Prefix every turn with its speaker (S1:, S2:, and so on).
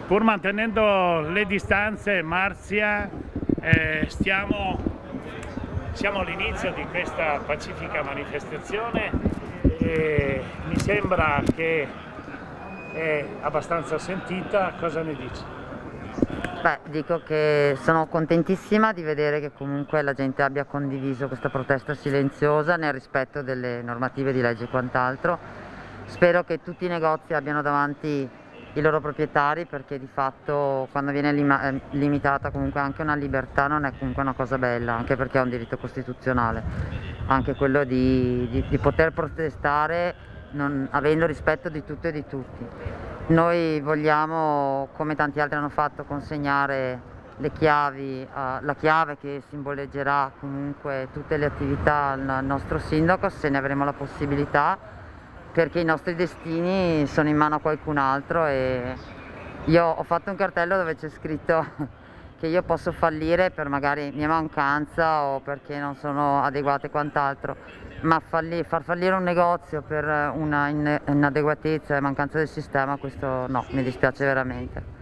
S1: Pur mantenendo le distanze, Marzia, siamo all'inizio di questa pacifica manifestazione e mi sembra che è abbastanza sentita. Cosa ne dici?
S2: Beh, dico che sono contentissima di vedere che comunque la gente abbia condiviso questa protesta silenziosa nel rispetto delle normative di legge e quant'altro. Spero che tutti i negozi abbiano davanti i loro proprietari, perché di fatto quando viene limitata comunque anche una libertà non è comunque una cosa bella, anche perché è un diritto costituzionale, anche quello di poter protestare avendo rispetto di tutto e di tutti. Noi vogliamo, come tanti altri hanno fatto, consegnare le chiavi, la chiave che simboleggerà comunque tutte le attività al nostro sindaco, se ne avremo la possibilità, perché i nostri destini sono in mano a qualcun altro. E io ho fatto un cartello dove c'è scritto che io posso fallire per magari mia mancanza o perché non sono adeguata e quant'altro, ma far fallire un negozio per una inadeguatezza e mancanza del sistema, questo no, mi dispiace veramente.